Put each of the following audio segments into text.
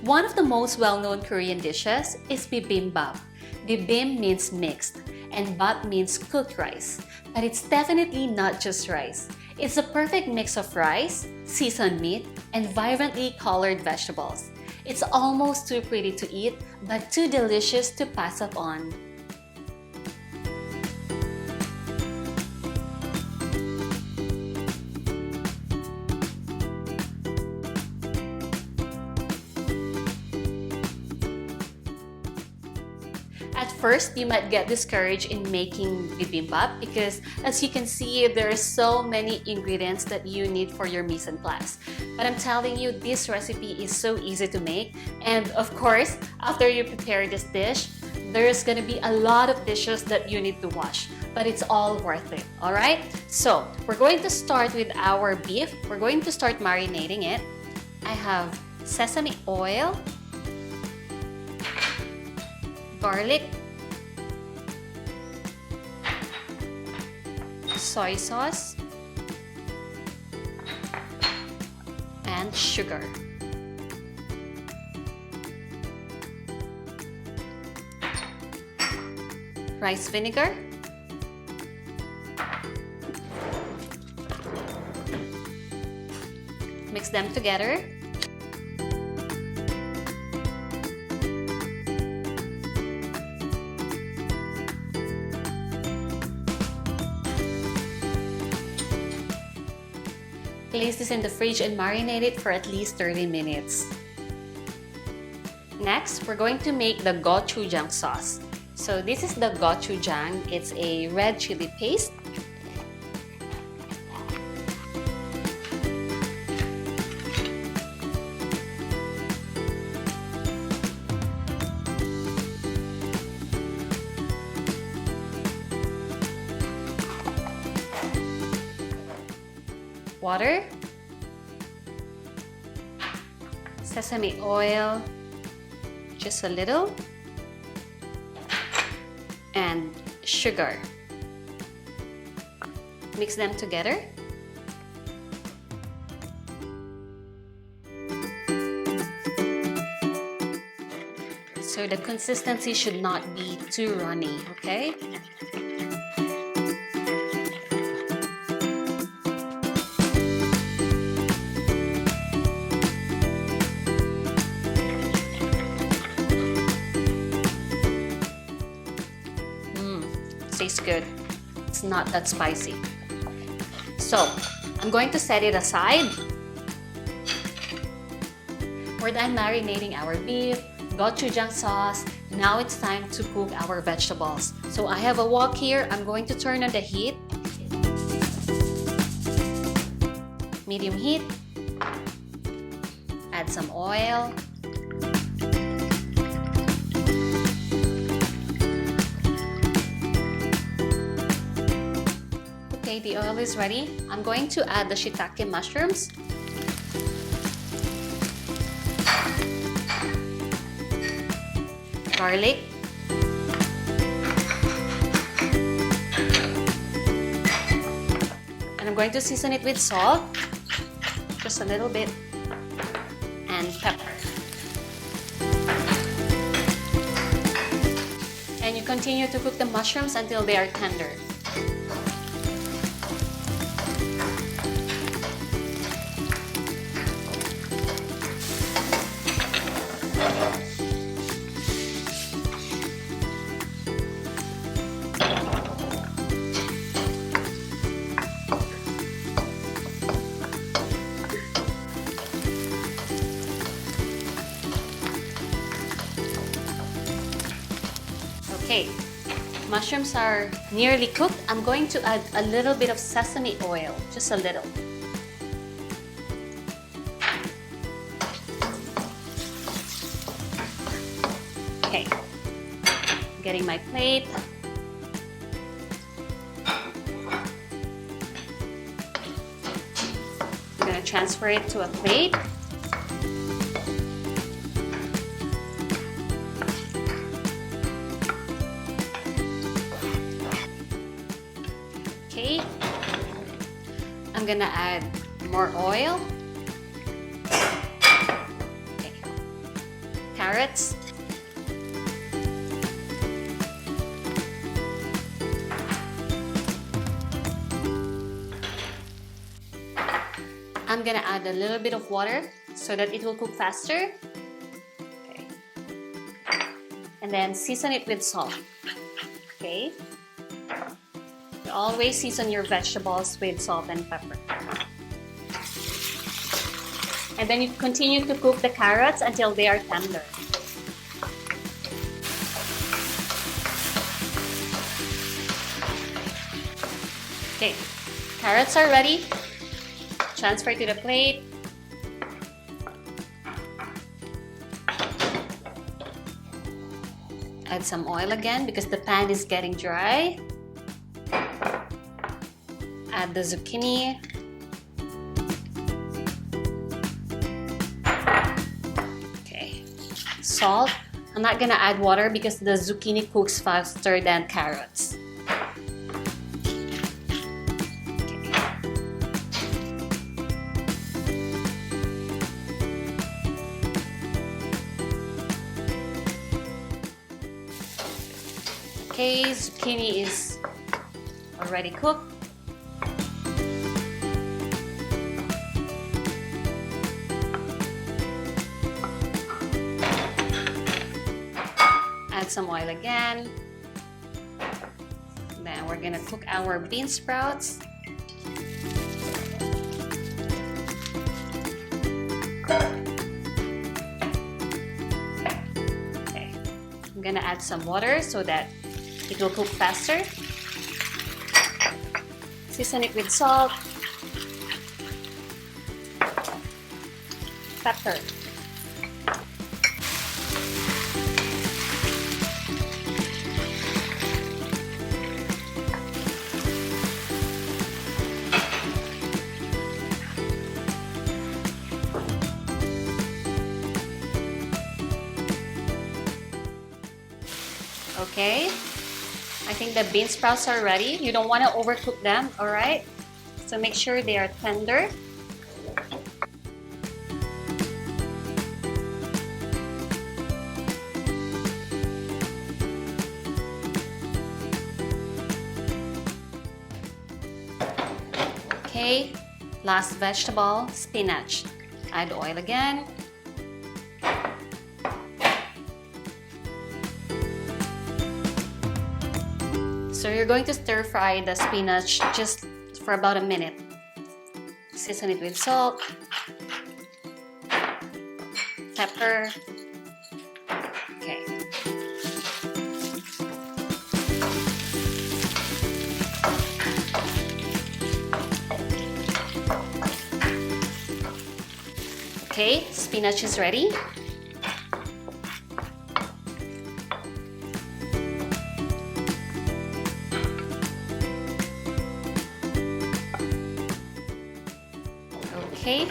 One of the most well-known Korean dishes is bibimbap. Bibim means mixed, and bap means cooked rice. But it's definitely not just rice. It's a perfect mix of rice, seasoned meat, and vibrantly colored vegetables. It's almost too pretty to eat, but too delicious to pass up on. At first, you might get discouraged in making bibimbap because, as you can see, there are so many ingredients that you need for your mise en place. But I'm telling you, this recipe is so easy to make. And of course, after you prepare this dish, there's gonna be a lot of dishes that you need to wash, but it's all worth it, all right? So we're going to start with our beef. We're going to start marinating it. I have sesame oil, garlic, soy sauce, and sugar. Rice vinegar, mix them together. Place this in the fridge and marinate it for at least 30 minutes. Next, we're going to make the gochujang sauce. So this is the gochujang. It's a red chili paste. Water, sesame oil, just a little, and sugar. Mix them together. So the consistency should not be too runny, okay? Tastes good. It's not that spicy. So I'm going to set it aside. We're done marinating our beef, gochujang sauce. Now it's time to cook our vegetables. So I have a wok here. I'm going to turn on the heat. Medium heat. Add some oil. Okay, the oil is ready. I'm going to add the shiitake mushrooms. Garlic. And I'm going to season it with salt, just a little bit, and pepper. And you continue to cook the mushrooms until they are tender. Okay, mushrooms are nearly cooked. I'm going to add a little bit of sesame oil, just a little. Okay, getting my plate. I'm gonna transfer it to a plate. Okay, I'm gonna add more oil. Okay. carrots. I'm gonna add a little bit of water so that it will cook faster. Okay. And then season it with salt. Okay. You always season your vegetables with salt and pepper. And then you continue to cook the carrots until they are tender. Okay, carrots are ready. Transfer to the plate. Add some oil again because the pan is getting dry. Add the zucchini. Okay, salt. I'm not gonna add water because the zucchini cooks faster than carrots. Okay, zucchini is already cooked. Add some oil again. Then we're gonna cook our bean sprouts. Okay, I'm gonna add some water so that it will cook faster. Season it with salt, pepper. Okay, I think the bean sprouts are ready. You don't want to overcook them, all right? So make sure they are tender. Okay, last vegetable, spinach. Add oil again. So you're going to stir fry the spinach just for about a minute. Season it with salt, pepper. Okay. Okay, spinach is ready. Okay,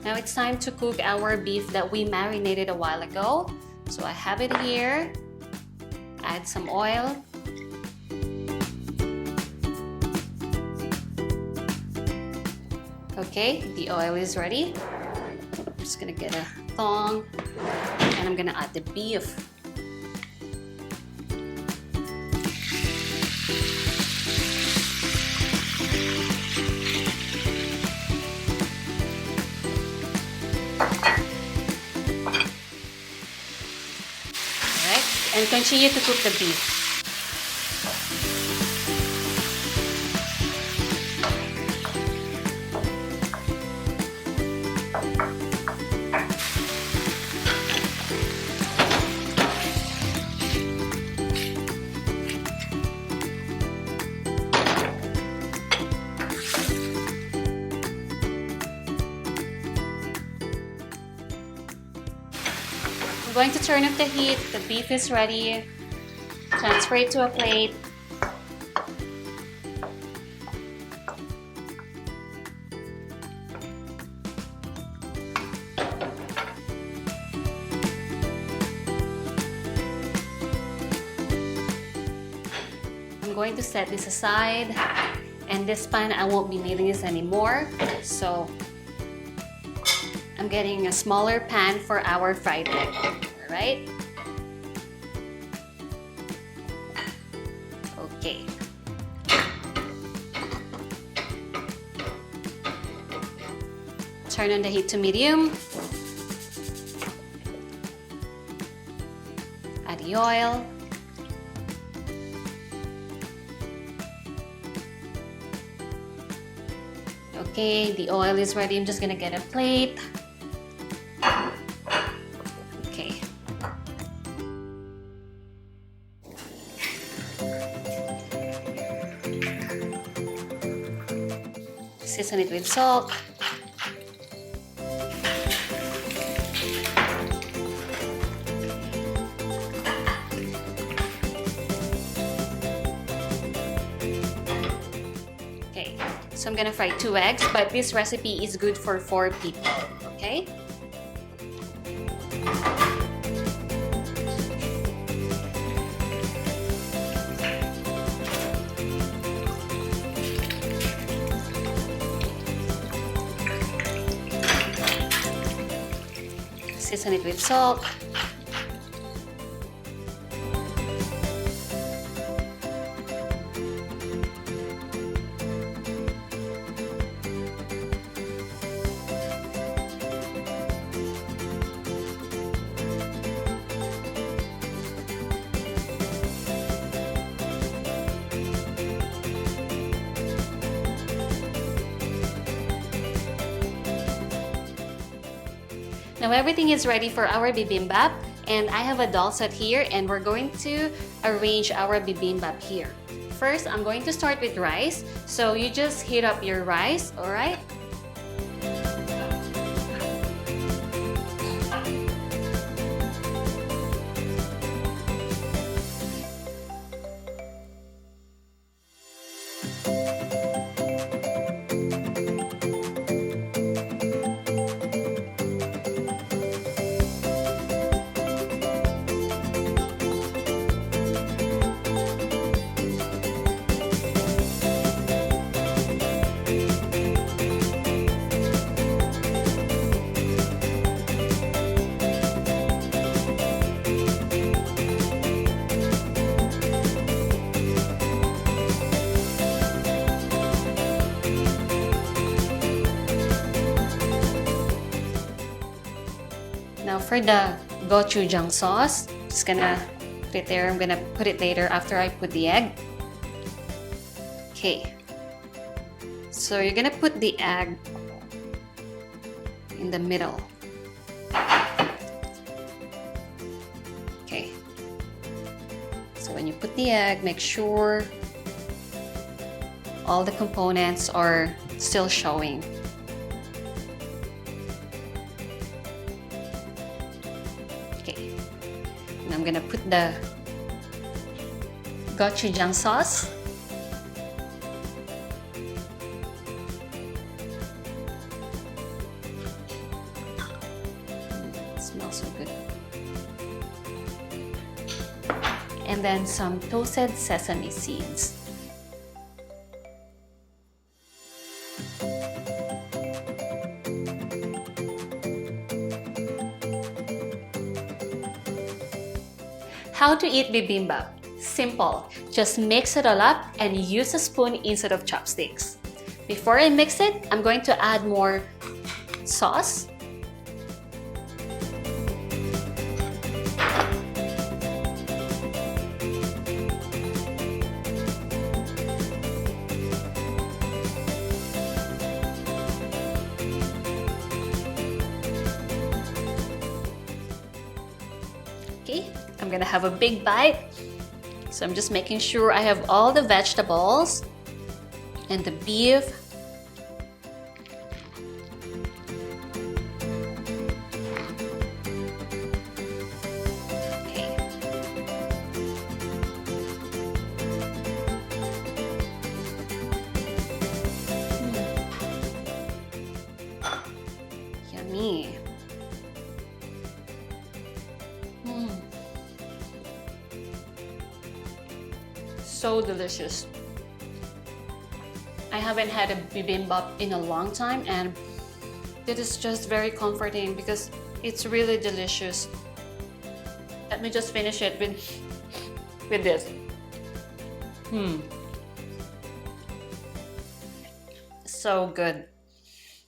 now it's time to cook our beef that we marinated a while ago. So I have it here. Add some oil. Okay, the oil is ready. I'm just gonna get a thong and I'm gonna add the beef. And continue to cook the beef. I'm going to turn up the heat. The beef is ready. Transfer it to a plate. I'm going to set this aside, and this pan I won't be needing this anymore, so I'm getting a smaller pan for our fried egg. Alright? Okay. Turn on the heat to medium. Add the oil. Okay, the oil is ready. I'm just gonna get a plate. Okay. Season it with salt. So I'm gonna fry 2 eggs, but this recipe is good for 4 people, okay? Season it with salt. Now everything is ready for our bibimbap, and I have a dal set here, and we're going to arrange our bibimbap here. First, I'm going to start with rice. So you just heat up your rice, alright? Now for the gochujang sauce, just gonna put it there. I'm gonna put it later after I put the egg. Okay. So you're gonna put the egg in the middle. Okay. So when you put the egg, make sure all the components are still showing. Okay. And I'm gonna put the gochujang sauce. It smells so good. And then some toasted sesame seeds. How to eat bibimbap? Simple. Just mix it all up and use a spoon instead of chopsticks. Before I mix it, I'm going to add more sauce. Okay, I'm gonna have a big bite. So I'm just making sure I have all the vegetables and the beef. Okay. Yummy. So delicious. I haven't had a bibimbap in a long time, and It is just very comforting because it's really delicious. Let me just finish it with this. So good.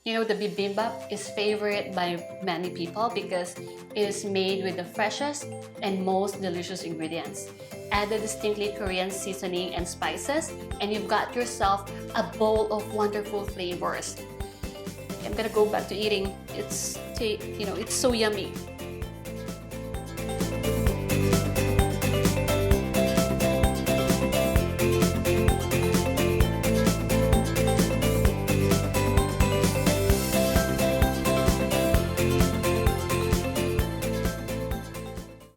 You know, the bibimbap is favorite by many people because it is made with the freshest and most delicious ingredients. Add the distinctly Korean seasoning and spices, and you've got yourself a bowl of wonderful flavors. I'm gonna go back to eating. It's so yummy.